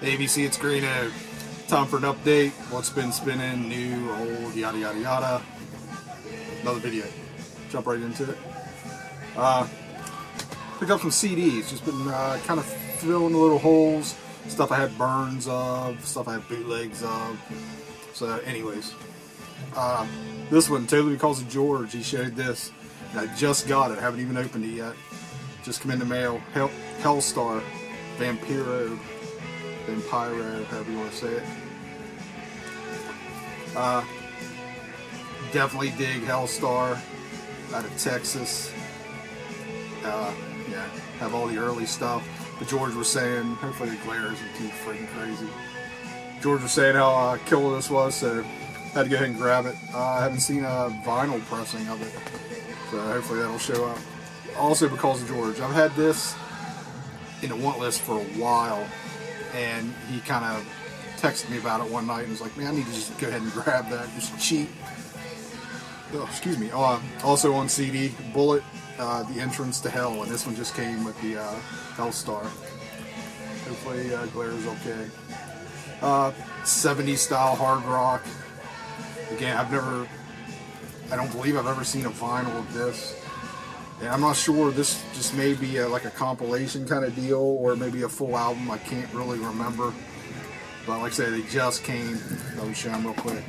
ABC, it's Greeno. Time for an update. What's been spinning, new, old, yada yada yada. Another video. Jump right into it. Pick up some CDs. Just been kind of filling the little holes. Stuff I had burns of, stuff I had bootlegs of. So, anyways, this one, Taylor Because of George. He showed this, and I just got it. I haven't even opened it yet. Just come in the mail. Hellstar, Vampiro, however you want to say it. Definitely dig Hellstar out of Texas. Yeah, have all the early stuff. But George was saying, hopefully the glare isn't too freaking crazy. George was saying how killer this was, so had to go ahead and grab it. I haven't seen a vinyl pressing of it, so hopefully that'll show up. Also because of George, I've had this in the want list for a while, and he kind of texted me about it one night and was like, man, I need to just go ahead and grab that, just cheap. Oh, excuse me. Also on CD, Bullet, The Entrance to Hell, and this one just came with the Hellstar. Hopefully glare is okay. 70s style hard rock. Again, I don't believe I've ever seen a vinyl of this. And I'm not sure, this just may be like a compilation kind of deal, or maybe a full album. I can't really remember. But like I say, they just came. Let me show them real quick.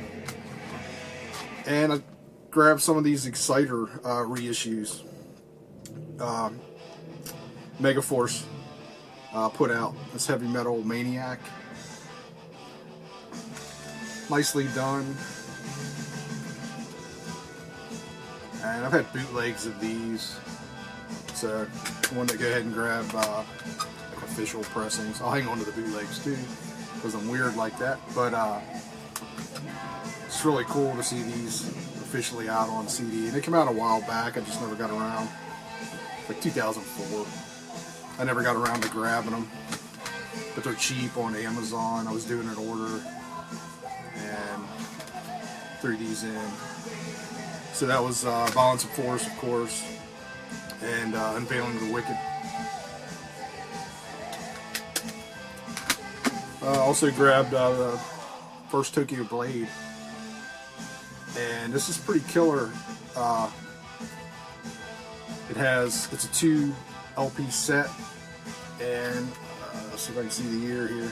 And I grabbed some of these Exciter reissues. Megaforce put out this Heavy Metal Maniac. Nicely done. And I've had bootlegs of these, so I wanted to go ahead and grab like official pressings. I'll hang on to the bootlegs too, because I'm weird like that. But it's really cool to see these officially out on CD. And they came out a while back. I just never got around. Like 2004. I never got around to grabbing them, but they're cheap on Amazon. I was doing an order and threw these in. So that was Violence of Force, of course, and Unveiling the Wicked. Also grabbed the first Tokyo Blade, and this is pretty killer. It's a 2 LP set, and let's see if I can see the year here.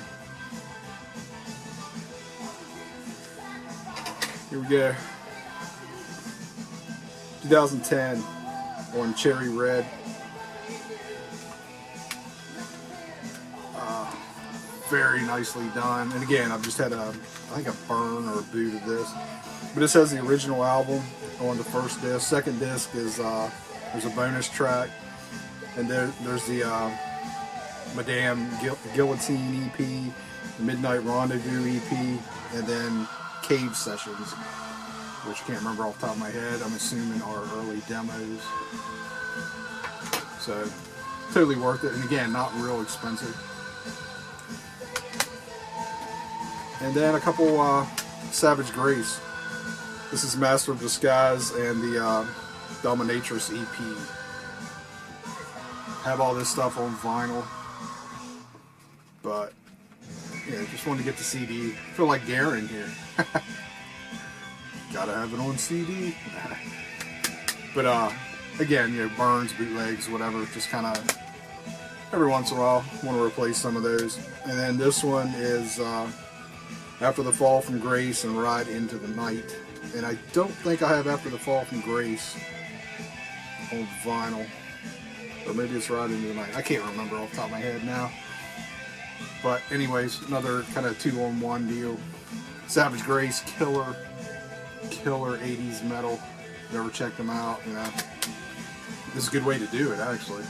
Here we go. 2010 on Cherry Red. Very nicely done. And again, I've just had I think a burn or a boot of this. But this has the original album on the first disc. Second disc is there's a bonus track, and there's the Madame Guillotine EP, Midnight Rendezvous EP, and then Cave Sessions, which I can't remember off the top of my head. I'm assuming are early demos. So, totally worth it. And again, not real expensive. And then a couple Savage Grace. This is Master of Disguise and the Dominatrix EP. Have all this stuff on vinyl. But, yeah, just wanted to get the CD. I feel like Garen here. Gotta have it on CD. But again, burns, bootlegs, whatever, just kind of every once in a while want to replace some of those. And then this one is After the Fall from Grace and Ride into the Night. And I don't think I have After the Fall from Grace on vinyl, or maybe it's Ride into the Night. I can't remember off the top of my head now. But anyways, another kind of 2-on-1 deal. Savage Grace, killer 80s metal. Never checked them out. This is a good way to do it, actually,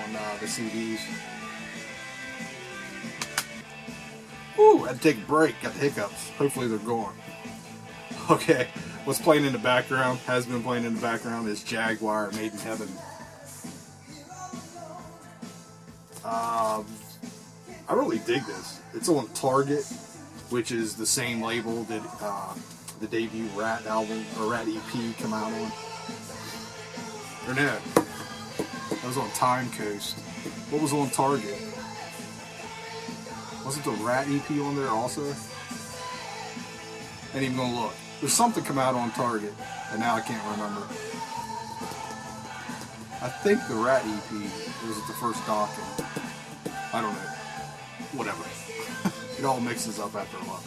on the CDs. Ooh, had to take a break. Got the hiccups. Hopefully they're gone. Okay, what's playing in the background, has been playing in the background, is Jaguar, Made in Heaven. I really dig this. It's on Target, which is the same label that the debut Rat album, or Rat EP, come out on. Or no, that was on Time Coast. What was on Target? Wasn't the Rat EP on there also? Ain't even gonna look. There's something come out on Target, and now I can't remember. I think the Rat EP was the first docking. I don't know. Whatever. It all mixes up after a while.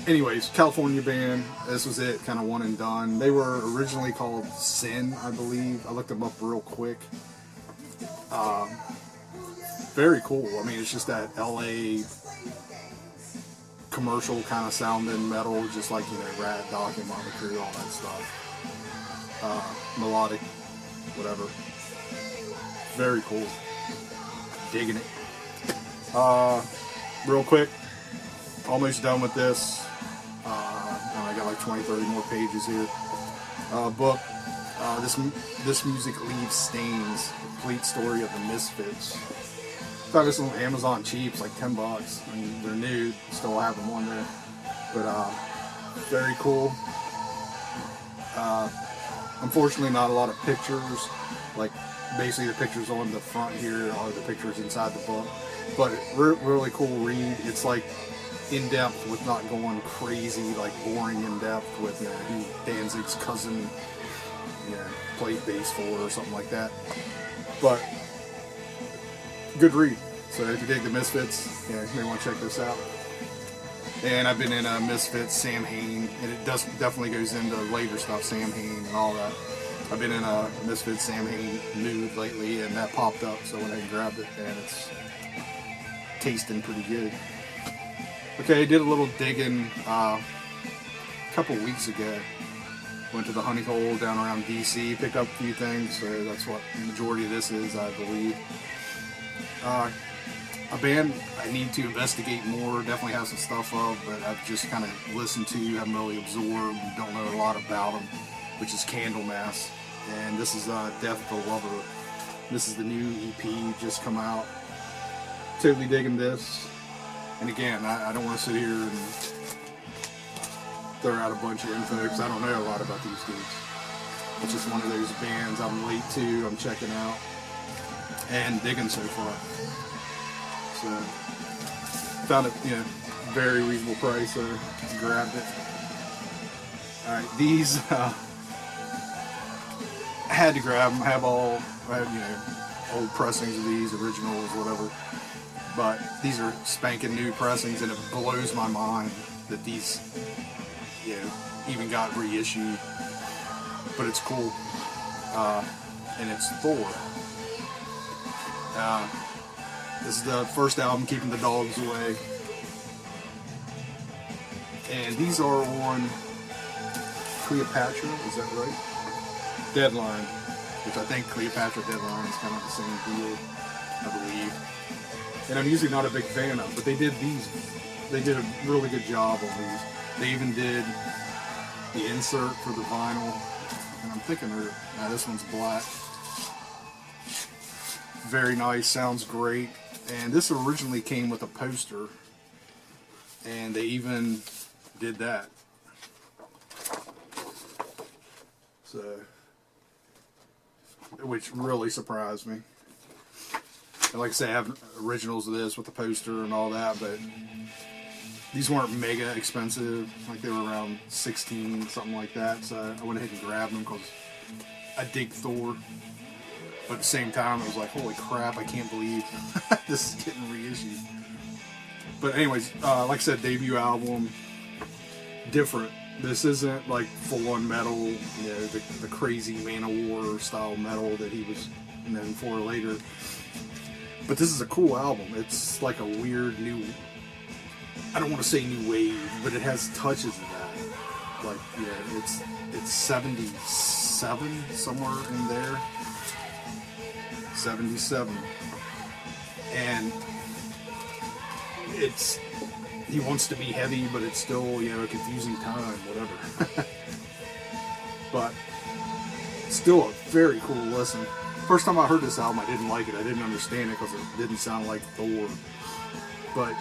Anyways, California band. This was it, kind of one and done. They were originally called Sin, I believe. I looked them up real quick. Very cool. I mean, it's just that LA commercial kind of sounding metal, just like, you know, Rat, Docking, Motley Crue, all that stuff. Melodic, whatever. Very cool. Digging it. Real quick, almost done with this. I got like 20, 30 more pages here. Book. This music leaves stains. Complete story of the Misfits. Found this on Amazon cheap, it's like $10. I mean, they're new, still have them on there. But very cool. Unfortunately, not a lot of pictures. Like basically the pictures on the front here are the pictures inside the book. But really cool read. It's like in depth with not going crazy, like boring in depth with, you know, who Danzig's cousin, you know, played bass for or something like that. But good read. So if you dig the Misfits, yeah, you may want to check this out. And I've been in a Misfits, Sam Hain, and it definitely goes into later stuff, Sam Hain and all that. I've been in a Misfits, Sam Hain mood lately, and that popped up, so when I grabbed it, and it's tasting pretty good. Okay, I did a little digging a couple weeks ago. Went to the Honey Hole down around DC, picked up a few things, so that's what the majority of this is, I believe. A band I need to investigate more, definitely have some stuff of, but I've just kind of listened to, haven't really absorbed, don't know a lot about them, which is Candlemass. And this is Death the Lover. This is the new EP, just come out. Totally digging this. And again, I don't want to sit here and throw out a bunch of info because I don't know a lot about these dudes. It's just one of those bands I'm late to, I'm checking out, and digging so far. So, found it, you know, very reasonable price, so grabbed it. Alright, these, I had to grab them, I have, you know, old pressings of these, originals, whatever. But these are spanking new pressings, and it blows my mind that these, you know, even got reissued. But it's cool, and it's Thor. This is the first album, Keeping the Dogs Away, and these are on Cleopatra. Is that right? Deadline, which I think Cleopatra Deadline is kind of the same deal, I believe. And I'm usually not a big fan of, but they did these. They did a really good job on these. They even did the insert for the vinyl, and I'm thinking, this one's black. Very nice, sounds great. And this originally came with a poster, and they even did that. So, which really surprised me. And like I say, I have originals of this with the poster and all that, but these weren't mega expensive. Like they were around 16, something like that. So I went ahead and grabbed them because I dig Thor. But at the same time, I was like, holy crap, I can't believe this is getting reissued. But anyways, like I said, debut album, different. This isn't like full-on metal, you know, the crazy Manowar style metal that he was known for later. But this is a cool album. It's like a weird new, I don't want to say new wave, but it has touches of that. Like, yeah, it's 77, somewhere in there. 77. And he wants to be heavy, but it's still, you know, a confusing time, whatever. But still a very cool listen. First time I heard this album, I didn't like it. I didn't understand it because it didn't sound like Thor. But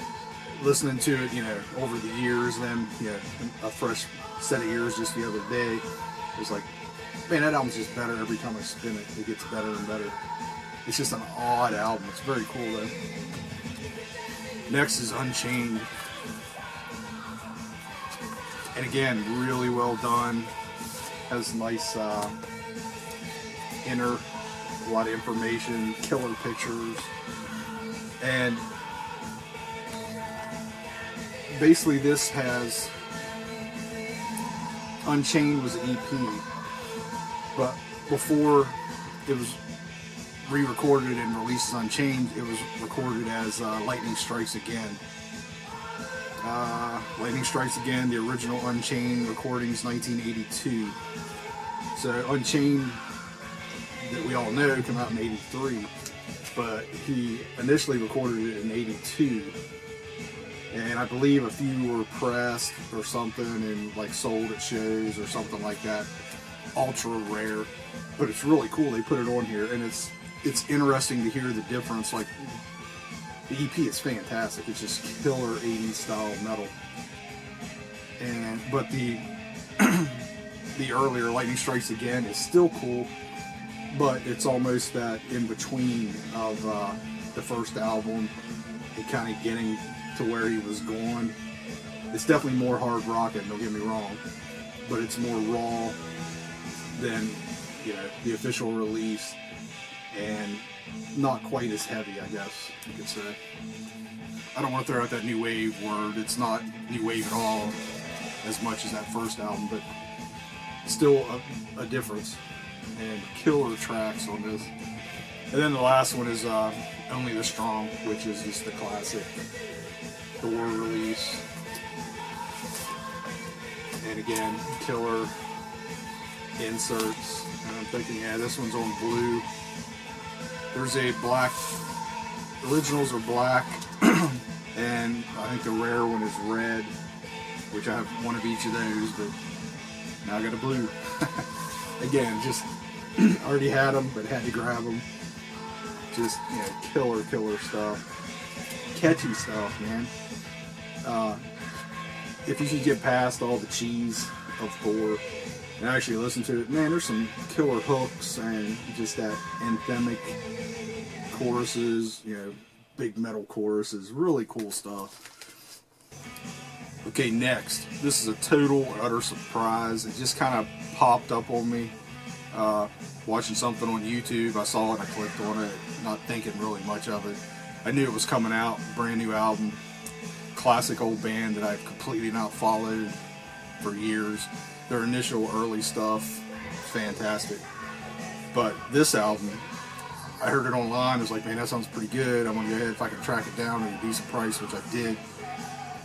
listening to it, you know, over the years, and then, you know, a fresh set of ears just the other day, it was like, man, that album's just better every time I spin it. It gets better and better. It's just an odd album. It's very cool, though. Next is Unchained. And again, really well done. Has nice inner, a lot of information, killer pictures. And basically this has, Unchained was an EP, but before it was re-recorded and released as Unchained, it was recorded as Lightning Strikes Again. Lightning Strikes Again, the original Unchained recordings, 1982. So Unchained, that we all know, came out in 83, but he initially recorded it in 82. And I believe a few were pressed or something and like sold at shows or something like that. Ultra rare, but it's really cool. They put it on here, and it's interesting to hear the difference. Like the EP is fantastic. It's just killer 80s style metal. But the the earlier Lightning Strikes Again is still cool, but it's almost that in between of the first album and kind of getting to where he was going. It's definitely more hard rocking, don't get me wrong, but it's more raw than, you know, the official release, and not quite as heavy, I guess you could say. I don't want to throw out that new wave word. It's not new wave at all as much as that first album, but still a difference, and killer tracks on this. And then the last one is Only the Strong, which is just the classic Thor release. And again, killer inserts. And I'm thinking, yeah, this one's on blue. There's a black, originals are black, and I think the rare one is red, which I have one of each of those, but now I got a blue. Again, just already had them, but had to grab them. Just, you know, killer stuff. Catchy stuff, man. If you could get past all the cheese of Thor and actually listen to it, man, there's some killer hooks and just that anthemic choruses, you know, big metal choruses, really cool stuff. Okay, next, this is a total and utter surprise. It just kind of popped up on me. Watching something on YouTube, I saw it, I clicked on it, not thinking really much of it. I knew it was coming out, brand new album, classic old band that I've completely not followed for years. Their initial early stuff, fantastic. But this album, I heard it online, I was like, man, that sounds pretty good. I'm gonna go ahead, if I can track it down at a decent price, which I did,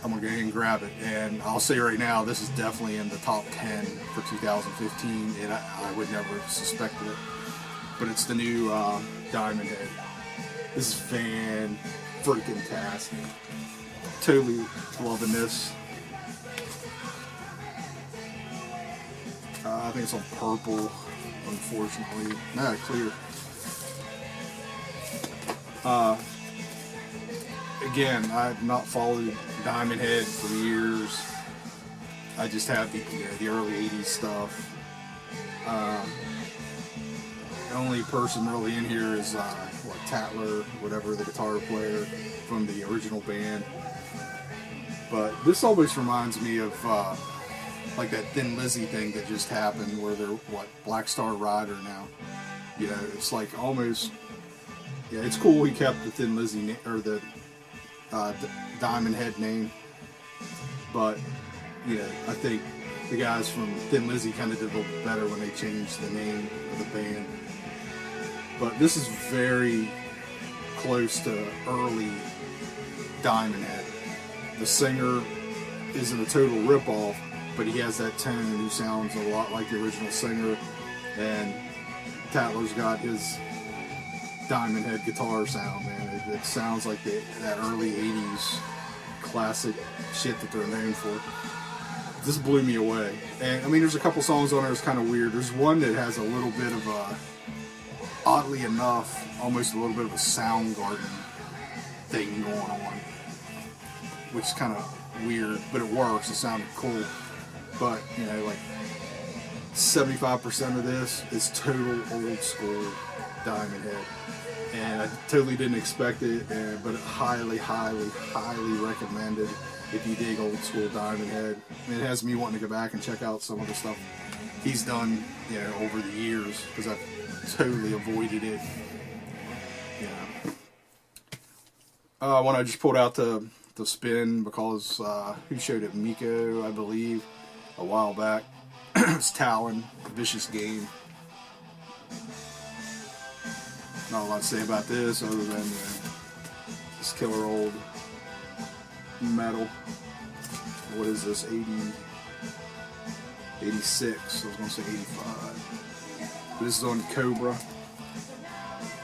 I'm gonna go ahead and grab it. And I'll say right now, this is definitely in the top 10 for 2015, and I would never have suspected it. But it's the new Diamond Head. This is fan-freaking-tastic. Totally loving this. I think it's on purple, unfortunately. Nah, clear. Again, I've not followed Diamond Head for years. I just have the early 80s stuff. The only person really in here is Tatler, whatever, the guitar player from the original band. But this always reminds me of like that Thin Lizzy thing that just happened, where they're Black Star Rider now. You know, it's like almost, yeah, it's cool he kept the Thin Lizzy or the Diamond Head name, but you know, I think the guys from Thin Lizzy kind of did a little better when they changed the name of the band. But this is very close to early Diamond Head. The singer isn't a total ripoff, but he has that tone and he sounds a lot like the original singer. And Tatler's got his Diamond Head guitar sound, man. It sounds like that early 80s classic shit that they're known for. This blew me away. And I mean, there's a couple songs on there that's kind of weird. There's one that has a little bit of a, oddly enough, almost a little bit of a Soundgarden thing going on, which is kind of weird, but it works. It sounded cool. But, you know, like 75% of this is total old school Diamond Head. and I totally didn't expect it, but highly, highly, highly recommended if you dig old school Diamond Head. And it has me wanting to go back and check out some of the stuff he's done, you know, over the years, because I've totally avoided it. Yeah. One I just pulled out to spin because who showed it? Miko, I believe, a while back. It's Talon, Vicious Game. Not a lot to say about this other than this killer old metal. What is this? 86. I was going to say 85. But this is on Cobra,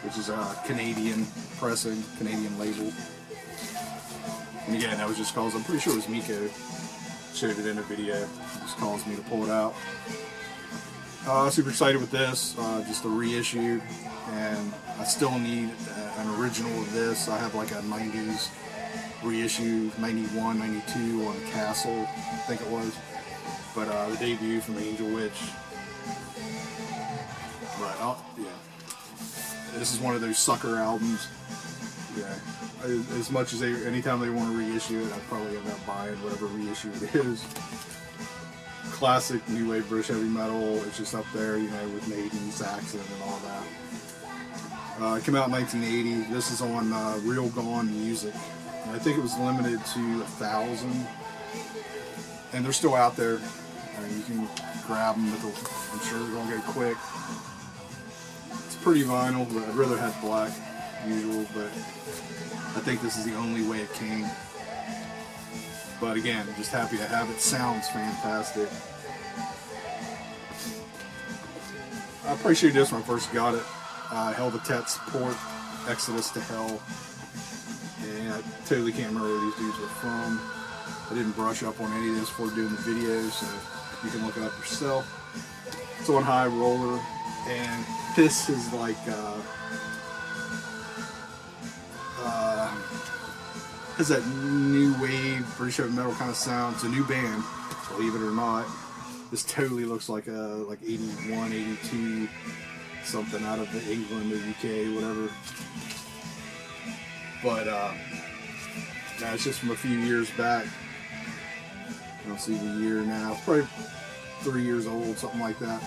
which is a Canadian pressing, Canadian label. And again, that was just because I'm pretty sure it was Miko showed it in a video. It just caused me to pull it out. Super excited with this, just a reissue, and I still need an original of this. I have like a 90s reissue, 91, 92 on Castle, I think it was. But the debut from Angel Witch. But yeah, this is one of those sucker albums. Yeah, as much as anytime they want to reissue it, I'd probably end up buying whatever reissue it is. Classic new wave British heavy metal. It's just up there, you know, with Maiden, Saxon, and all that. It came out in 1980. This is on Real Gone Music. And I think it was limited to 1,000, and they're still out there. I mean, you can grab them, but I'm sure they're gonna go quick. It's pretty vinyl, but I'd rather have black, usual. But I think this is the only way it came. But again, I'm just happy to have it. Sounds fantastic. I appreciated this when I first got it. Hell Vatets Port, Exodus to Hell. And I totally can't remember where these dudes were from. I didn't brush up on any of this before doing the video, so you can look it up yourself. It's on High Roller, and this is like has that new wave British heavy metal kind of sound. It's a new band, believe it or not. This totally looks like 81, 82, something out of England or UK, whatever. But nah, it's just from a few years back. I don't see the year now. It's probably 3 years old, something like that.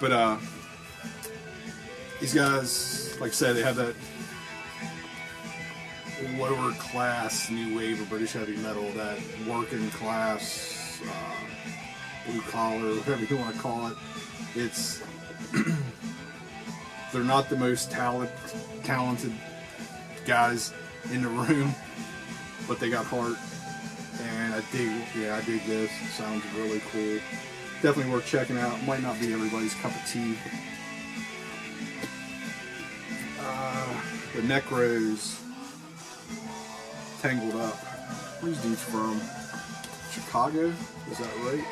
But these guys, like I said, they have that lower class new wave of British heavy metal, that working class, blue collar, whatever you want to call it. It's they're not the most talented guys in the room, but they got heart, and I dig this. It sounds really cool. Definitely worth checking out. Might not be everybody's cup of tea. The Necros, Tangled Up. Where's these from? Chicago? Is that right?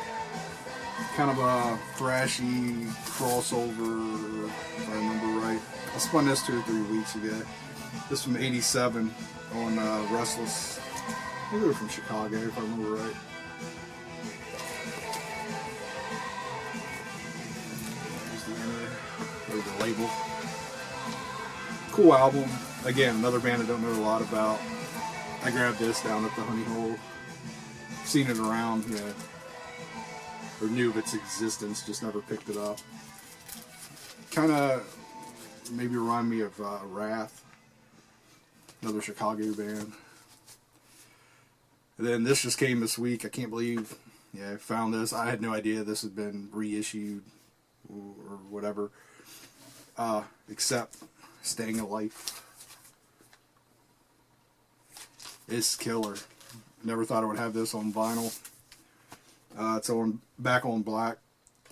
Kind of a thrashy crossover, if I remember right. I spun this 2 or 3 weeks ago. This from '87 on Restless. I think they were from Chicago, if I remember right. There's the label. Cool album. Again, another band I don't know a lot about. I grabbed this down at the Honey Hole. Seen it around, yeah. Or knew of its existence, just never picked it up. Kind of maybe remind me of Wrath, another Chicago band. And then this just came this week. I can't believe, I found this. I had no idea this had been reissued or whatever. Except Staying Alive. It's killer. Never thought I would have this on vinyl. It's back on black,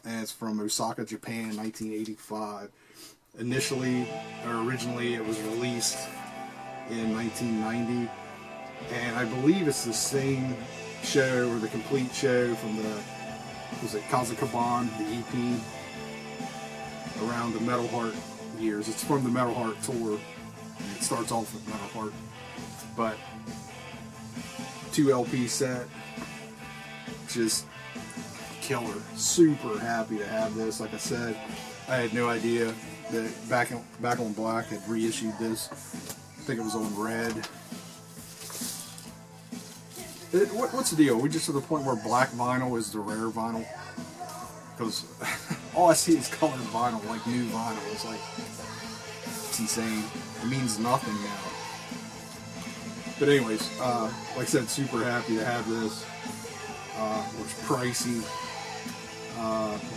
and it's from Osaka, Japan, 1985. Originally, it was released in 1990, and I believe it's the same show, or the complete show from was it Kazakaban, the EP, around the Metal Heart years. It's from the Metal Heart tour, and it starts off with Metal Heart, but 2 LP set, just killer. Super happy to have this. Like I said, I had no idea The Back on Black had reissued this. I think it was on red. What's the deal? We just to the point where black vinyl is the rare vinyl? Because all I see is colored vinyl, like new vinyl. It's like, it's insane. It means nothing now. But anyways, like I said, super happy to have this. It was pricey,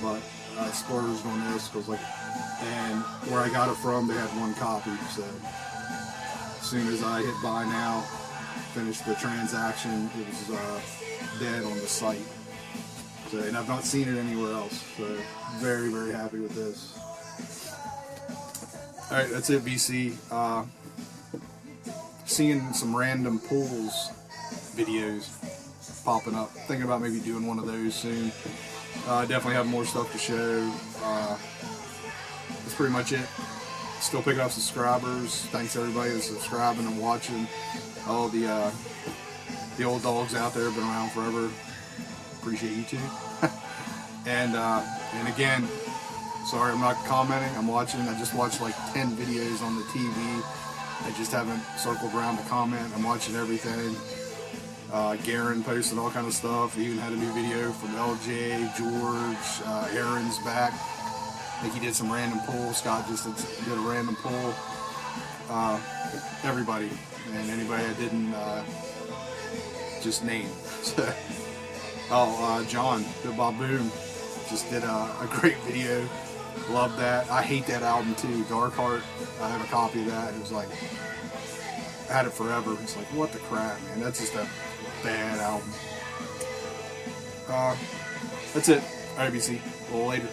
but I splurged on this because, like, and where I got it from, they had one copy. So as soon as I hit buy now, finished the transaction, it was dead on the site. So, and I've not seen it anywhere else. So very, very happy with this. All right, that's it, BC. Seeing some random pulls videos popping up. Thinking about maybe doing one of those soon. Definitely have more stuff to show. That's pretty much it. Still picking up subscribers. Thanks everybody that's subscribing and watching. All the old dogs out there have been around forever. Appreciate you too. and again, sorry I'm not commenting. I'm watching. I just watched like 10 videos on the TV. I just haven't circled around to comment. I'm watching everything. Garen posted all kind of stuff. He even had a new video from LJ, George, Aaron's back. I think he did some random pull. Scott just did a random pull. Everybody and anybody I didn't just name. John, the Baboon, just did a great video. Love that. I hate that album too, Dark Heart. I have a copy of that. It was like, I had it forever. It's like, what the crap, man. That's just a bad album. That's it. All right, BC. A little later.